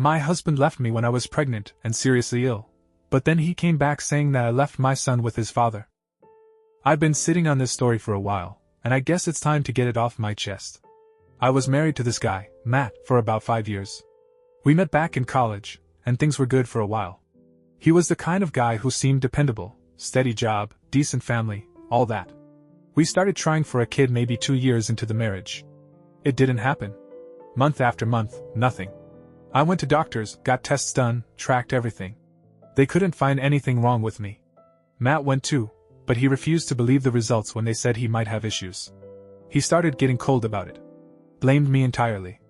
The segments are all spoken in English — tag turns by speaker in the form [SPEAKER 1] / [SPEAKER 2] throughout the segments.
[SPEAKER 1] My husband left me when I was pregnant and seriously ill, but then he came back saying that I left my son with his father. I've been sitting on this story for a while, and I guess it's time to get it off my chest. I was married to this guy, Matt, for about 5 years. We met back in college, and things were good for a while. He was the kind of guy who seemed dependable, steady job, decent family, all that. We started trying for a kid maybe 2 years into the marriage. It didn't happen. Month after month, nothing. I went to doctors, got tests done, tracked everything. They couldn't find anything wrong with me. Matt went too, but he refused to believe the results when they said he might have issues. He started getting cold about it. Blamed me entirely.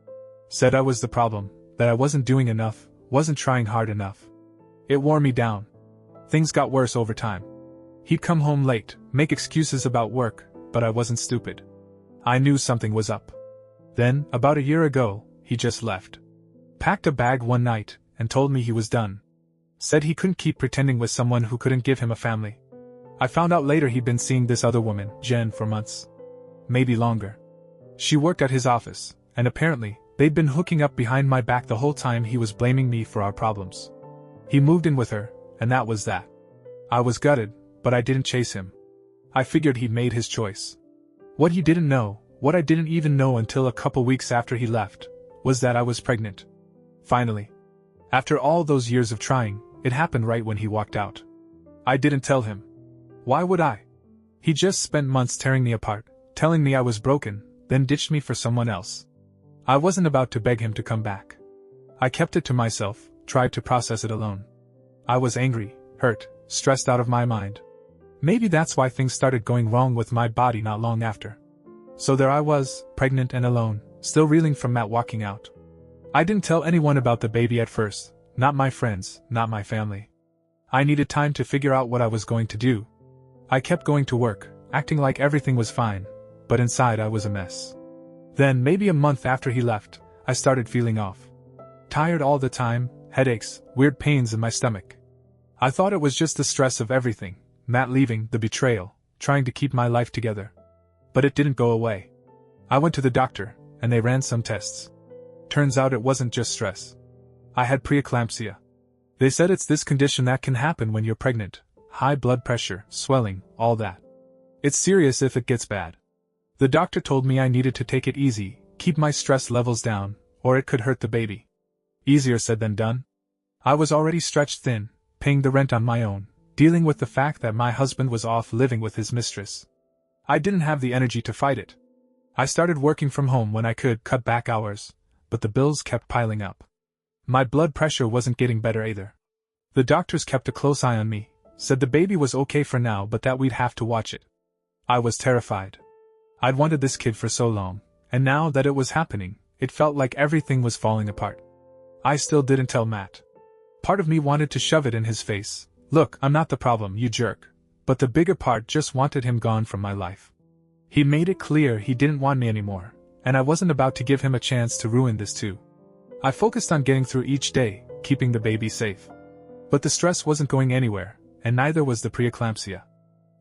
[SPEAKER 1] Said I was the problem, that I wasn't doing enough, wasn't trying hard enough. It wore me down. Things got worse over time. He'd come home late, make excuses about work, but I wasn't stupid. I knew something was up. Then, about a year ago, he just left. Packed a bag one night, and told me he was done. Said he couldn't keep pretending with someone who couldn't give him a family. I found out later he'd been seeing this other woman, Jen, for months. Maybe longer. She worked at his office, and apparently, they'd been hooking up behind my back the whole time he was blaming me for our problems. He moved in with her, and that was that. I was gutted, but I didn't chase him. I figured he'd made his choice. What he didn't know, what I didn't even know until a couple weeks after he left, was that I was pregnant. Finally. After all those years of trying, it happened right when he walked out. I didn't tell him. Why would I? He just spent months tearing me apart, telling me I was broken, then ditched me for someone else. I wasn't about to beg him to come back. I kept it to myself, tried to process it alone. I was angry, hurt, stressed out of my mind. Maybe that's why things started going wrong with my body not long after. So there I was, pregnant and alone, still reeling from Matt walking out. I didn't tell anyone about the baby at first, not my friends, not my family. I needed time to figure out what I was going to do. I kept going to work, acting like everything was fine, but inside I was a mess. Then, maybe a month after he left, I started feeling off. Tired all the time, headaches, weird pains in my stomach. I thought it was just the stress of everything, Matt leaving, the betrayal, trying to keep my life together. But it didn't go away. I went to the doctor, and they ran some tests. Turns out it wasn't just stress. I had preeclampsia. They said it's this condition that can happen when you're pregnant. High blood pressure, swelling, all that. It's serious if it gets bad. The doctor told me I needed to take it easy, keep my stress levels down, or it could hurt the baby. Easier said than done. I was already stretched thin, paying the rent on my own, dealing with the fact that my husband was off living with his mistress. I didn't have the energy to fight it. I started working from home when I could, cut back hours, but the bills kept piling up. My blood pressure wasn't getting better either. The doctors kept a close eye on me, said the baby was okay for now but that we'd have to watch it. I was terrified. I'd wanted this kid for so long, and now that it was happening, it felt like everything was falling apart. I still didn't tell Matt. Part of me wanted to shove it in his face. Look, I'm not the problem, you jerk. But the bigger part just wanted him gone from my life. He made it clear he didn't want me anymore, and I wasn't about to give him a chance to ruin this too. I focused on getting through each day, keeping the baby safe. But the stress wasn't going anywhere, and neither was the preeclampsia.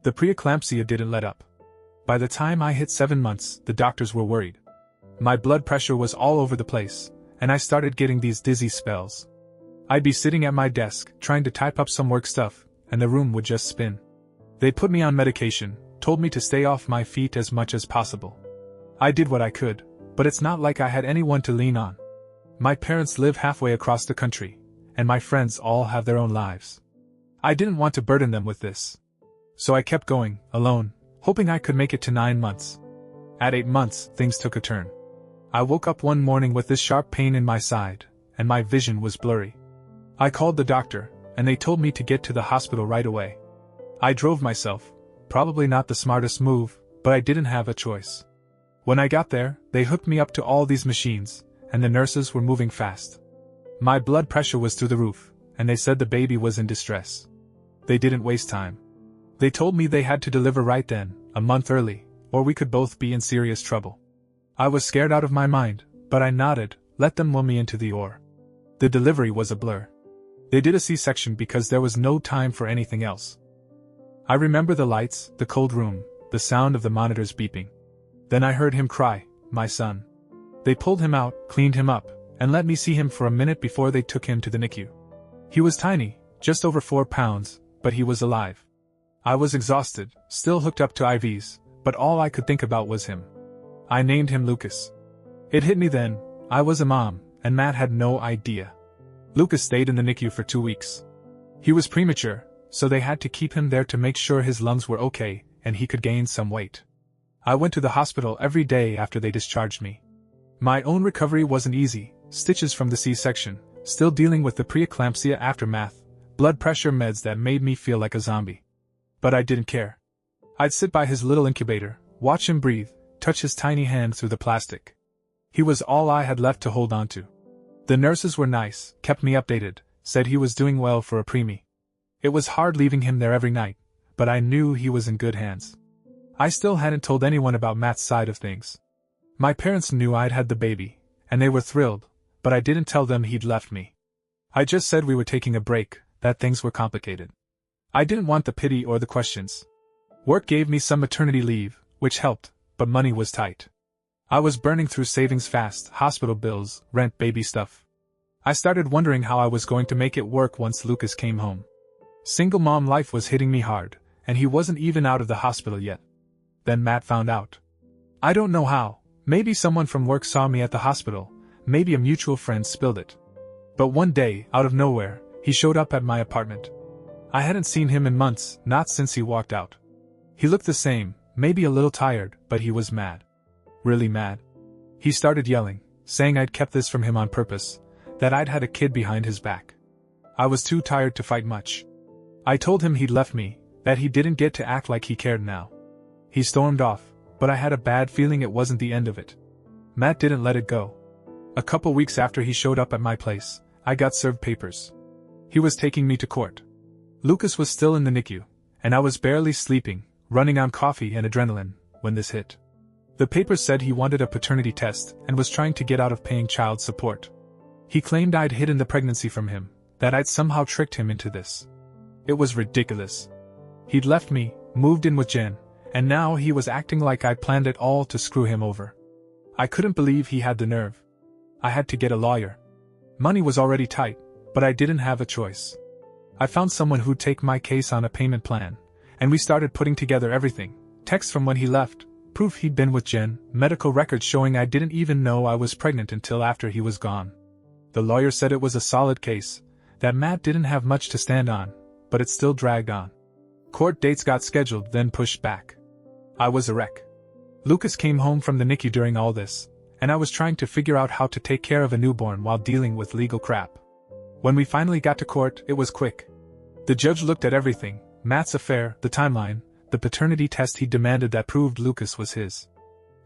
[SPEAKER 1] The preeclampsia didn't let up. By the time I hit 7 months, the doctors were worried. My blood pressure was all over the place, and I started getting these dizzy spells. I'd be sitting at my desk, trying to type up some work stuff, and the room would just spin. They put me on medication, told me to stay off my feet as much as possible. I did what I could, but it's not like I had anyone to lean on. My parents live halfway across the country, and my friends all have their own lives. I didn't want to burden them with this. So I kept going, alone, hoping I could make it to 9 months. At 8 months, things took a turn. I woke up one morning with this sharp pain in my side, and my vision was blurry. I called the doctor, and they told me to get to the hospital right away. I drove myself, probably not the smartest move, but I didn't have a choice. When I got there, they hooked me up to all these machines, and the nurses were moving fast. My blood pressure was through the roof, and they said the baby was in distress. They didn't waste time. They told me they had to deliver right then, a month early, or we could both be in serious trouble. I was scared out of my mind, but I nodded, let them will me into the OR. The delivery was a blur. They did a C-section because there was no time for anything else. I remember the lights, the cold room, the sound of the monitors beeping. Then I heard him cry, my son. They pulled him out, cleaned him up, and let me see him for a minute before they took him to the NICU. He was tiny, just over 4 pounds, but he was alive. I was exhausted, still hooked up to IVs, but all I could think about was him. I named him Lucas. It hit me then, I was a mom, and Matt had no idea. Lucas stayed in the NICU for 2 weeks. He was premature, so they had to keep him there to make sure his lungs were okay and he could gain some weight. I went to the hospital every day after they discharged me. My own recovery wasn't easy, stitches from the C-section, still dealing with the preeclampsia aftermath, blood pressure meds that made me feel like a zombie. But I didn't care. I'd sit by his little incubator, watch him breathe, touch his tiny hand through the plastic. He was all I had left to hold on to. The nurses were nice, kept me updated, said he was doing well for a preemie. It was hard leaving him there every night, but I knew he was in good hands. I still hadn't told anyone about Matt's side of things. My parents knew I'd had the baby, and they were thrilled, but I didn't tell them he'd left me. I just said we were taking a break, that things were complicated. I didn't want the pity or the questions. Work gave me some maternity leave, which helped, but money was tight. I was burning through savings fast, hospital bills, rent, baby stuff. I started wondering how I was going to make it work once Lucas came home. Single mom life was hitting me hard, and he wasn't even out of the hospital yet. Then Matt found out. I don't know how, maybe someone from work saw me at the hospital, maybe a mutual friend spilled it. But one day, out of nowhere, he showed up at my apartment. I hadn't seen him in months, not since he walked out. He looked the same, maybe a little tired, but he was mad. Really mad. He started yelling, saying I'd kept this from him on purpose, that I'd had a kid behind his back. I was too tired to fight much. I told him he'd left me, that he didn't get to act like he cared now. He stormed off, but I had a bad feeling it wasn't the end of it. Matt didn't let it go. A couple weeks after he showed up at my place, I got served papers. He was taking me to court. Lucas was still in the NICU, and I was barely sleeping, running on coffee and adrenaline, when this hit. The papers said he wanted a paternity test and was trying to get out of paying child support. He claimed I'd hidden the pregnancy from him, that I'd somehow tricked him into this. It was ridiculous. He'd left me, moved in with Jen, and now he was acting like I'd planned it all to screw him over. I couldn't believe he had the nerve. I had to get a lawyer. Money was already tight, but I didn't have a choice. I found someone who'd take my case on a payment plan, and we started putting together everything: texts from when he left, proof he'd been with Jen, medical records showing I didn't even know I was pregnant until after he was gone. The lawyer said it was a solid case, that Matt didn't have much to stand on, but it still dragged on. Court dates got scheduled, then pushed back. I was a wreck. Lucas came home from the NICU during all this, and I was trying to figure out how to take care of a newborn while dealing with legal crap. When we finally got to court, it was quick. The judge looked at everything: Matt's affair, the timeline, the paternity test he demanded that proved Lucas was his.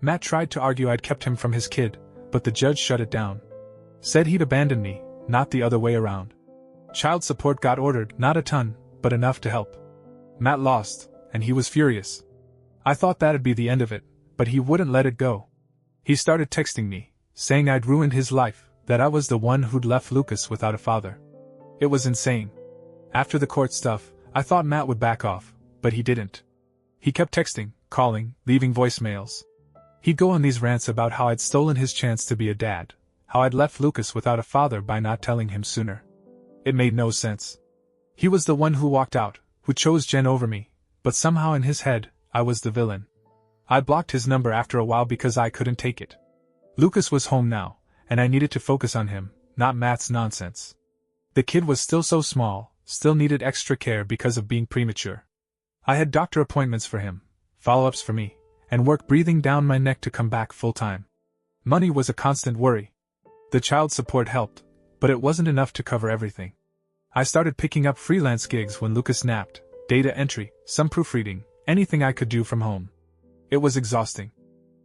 [SPEAKER 1] Matt tried to argue I'd kept him from his kid, but the judge shut it down. Said he'd abandoned me, not the other way around. Child support got ordered, not a ton, but enough to help. Matt lost, and he was furious. I thought that'd be the end of it, but he wouldn't let it go. He started texting me, saying I'd ruined his life, that I was the one who'd left Lucas without a father. It was insane. After the court stuff, I thought Matt would back off, but he didn't. He kept texting, calling, leaving voicemails. He'd go on these rants about how I'd stolen his chance to be a dad, how I'd left Lucas without a father by not telling him sooner. It made no sense. He was the one who walked out, who chose Jen over me, but somehow in his head, I was the villain. I blocked his number after a while because I couldn't take it. Lucas was home now, and I needed to focus on him, not Matt's nonsense. The kid was still so small, still needed extra care because of being premature. I had doctor appointments for him, follow-ups for me, and work breathing down my neck to come back full-time. Money was a constant worry. The child support helped, but it wasn't enough to cover everything. I started picking up freelance gigs when Lucas napped, data entry, some proofreading, anything I could do from home. It was exhausting.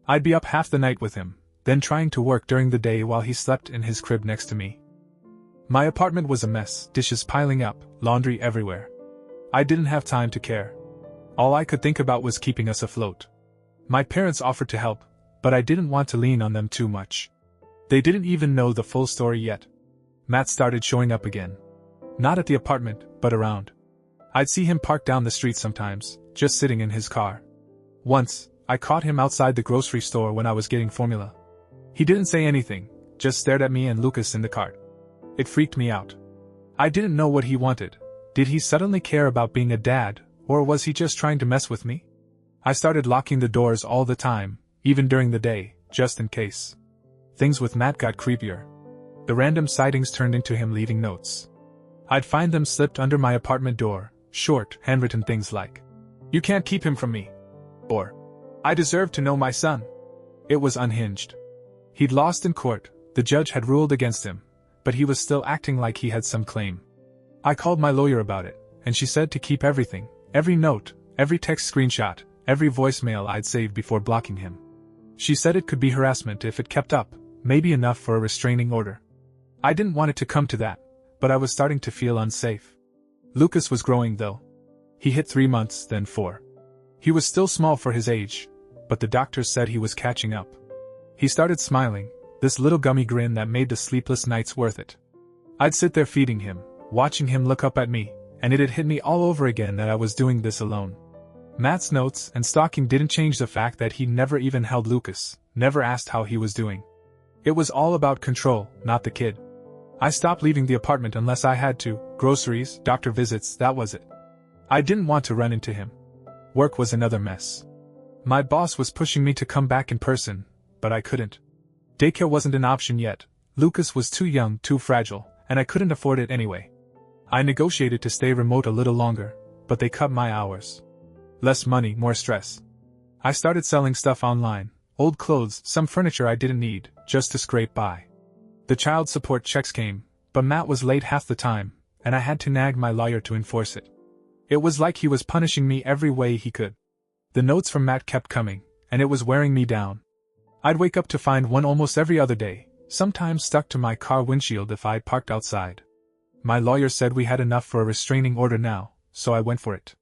[SPEAKER 1] I'd be up half the night with him, then trying to work during the day while he slept in his crib next to me. My apartment was a mess, dishes piling up, laundry everywhere. I didn't have time to care. All I could think about was keeping us afloat. My parents offered to help, but I didn't want to lean on them too much. They didn't even know the full story yet. Matt started showing up again. Not at the apartment, but around. I'd see him parked down the street sometimes, just sitting in his car. Once, I caught him outside the grocery store when I was getting formula. He didn't say anything, just stared at me and Lucas in the cart. It freaked me out. I didn't know what he wanted. Did he suddenly care about being a dad, or was he just trying to mess with me? I started locking the doors all the time, even during the day, just in case. Things with Matt got creepier. The random sightings turned into him leaving notes. I'd find them slipped under my apartment door, short, handwritten things like, "You can't keep him from me," or, "I deserve to know my son." It was unhinged. He'd lost in court, the judge had ruled against him, but he was still acting like he had some claim. I called my lawyer about it, and she said to keep everything, every note, every text screenshot, every voicemail I'd saved before blocking him. She said it could be harassment if it kept up, maybe enough for a restraining order. I didn't want it to come to that, but I was starting to feel unsafe. Lucas was growing though. He hit 3 months, then 4. He was still small for his age, but the doctors said he was catching up. He started smiling, this little gummy grin that made the sleepless nights worth it. I'd sit there feeding him, watching him look up at me, and it had hit me all over again that I was doing this alone. Matt's notes and stalking didn't change the fact that he never even held Lucas, never asked how he was doing. It was all about control, not the kid. I stopped leaving the apartment unless I had to, groceries, doctor visits, that was it. I didn't want to run into him. Work was another mess. My boss was pushing me to come back in person, but I couldn't. Daycare wasn't an option yet, Lucas was too young, too fragile, and I couldn't afford it anyway. I negotiated to stay remote a little longer, but they cut my hours. Less money, more stress. I started selling stuff online, old clothes, some furniture I didn't need, just to scrape by. The child support checks came, but Matt was late half the time, and I had to nag my lawyer to enforce it. It was like he was punishing me every way he could. The notes from Matt kept coming, and it was wearing me down. I'd wake up to find one almost every other day, sometimes stuck to my car windshield if I'd parked outside. My lawyer said we had enough for a restraining order now, so I went for it.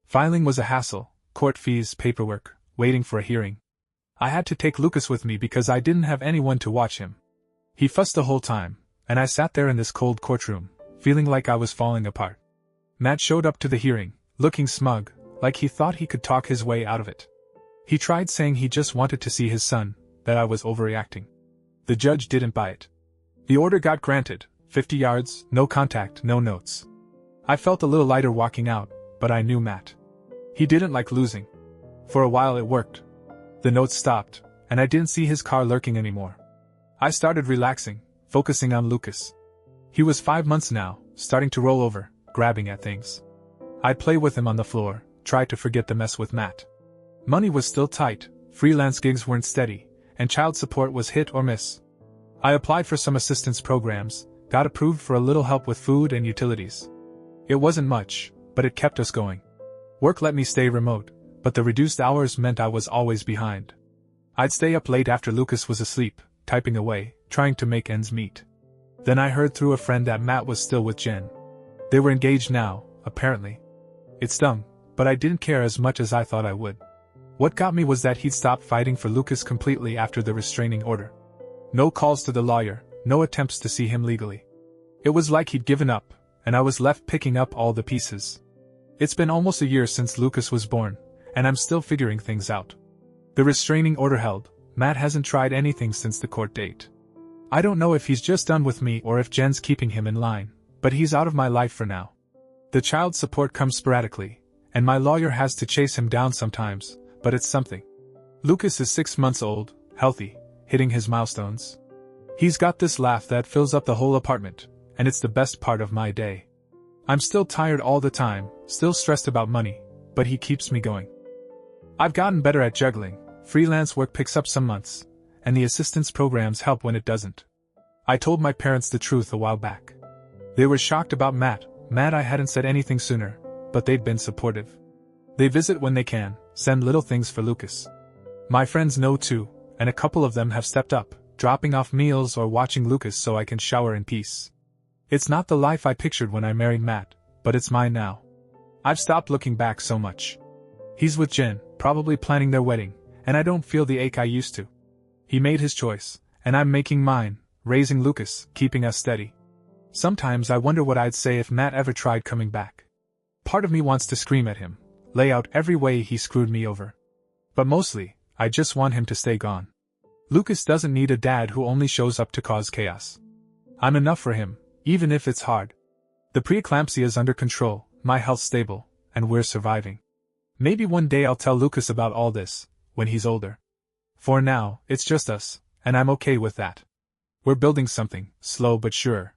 [SPEAKER 1] Filing was a hassle, court fees, paperwork, waiting for a hearing. I had to take Lucas with me because I didn't have anyone to watch him. He fussed the whole time, and I sat there in this cold courtroom, feeling like I was falling apart. Matt showed up to the hearing, looking smug, like he thought he could talk his way out of it. He tried saying he just wanted to see his son, that I was overreacting. The judge didn't buy it. The order got granted, 50 yards, no contact, no notes. I felt a little lighter walking out, but I knew Matt. He didn't like losing. For a while it worked. The notes stopped, and I didn't see his car lurking anymore. I started relaxing, focusing on Lucas. He was 5 months now, starting to roll over, grabbing at things. I'd play with him on the floor, try to forget the mess with Matt. Money was still tight, freelance gigs weren't steady, and child support was hit or miss. I applied for some assistance programs, got approved for a little help with food and utilities. It wasn't much, but it kept us going. Work let me stay remote, but the reduced hours meant I was always behind. I'd stay up late after Lucas was asleep, typing away, trying to make ends meet. Then I heard through a friend that Matt was still with Jen. They were engaged now, apparently. It stung, but I didn't care as much as I thought I would. What got me was that he'd stopped fighting for Lucas completely after the restraining order. No calls to the lawyer, no attempts to see him legally. It was like he'd given up, and I was left picking up all the pieces. It's been almost a year since Lucas was born, and I'm still figuring things out. The restraining order held, Matt hasn't tried anything since the court date. I don't know if he's just done with me or if Jen's keeping him in line, but he's out of my life for now. The child support comes sporadically, and my lawyer has to chase him down sometimes, but it's something. Lucas is 6 months old, healthy, hitting his milestones. He's got this laugh that fills up the whole apartment, and it's the best part of my day. I'm still tired all the time, still stressed about money, but he keeps me going. I've gotten better at juggling, freelance work picks up some months, and the assistance programs help when it doesn't. I told my parents the truth a while back. They were shocked about Matt, mad I hadn't said anything sooner, but they've been supportive. They visit when they can, send little things for Lucas. My friends know too, and a couple of them have stepped up, dropping off meals or watching Lucas so I can shower in peace. It's not the life I pictured when I married Matt, but it's mine now. I've stopped looking back so much. He's with Jen, probably planning their wedding, and I don't feel the ache I used to. He made his choice, and I'm making mine, raising Lucas, keeping us steady. Sometimes I wonder what I'd say if Matt ever tried coming back. Part of me wants to scream at him, lay out every way he screwed me over. But mostly, I just want him to stay gone. Lucas doesn't need a dad who only shows up to cause chaos. I'm enough for him, even if it's hard. The preeclampsia is under control, my health stable, and we're surviving. Maybe one day I'll tell Lucas about all this, when he's older. For now, it's just us, and I'm okay with that. We're building something, slow but sure.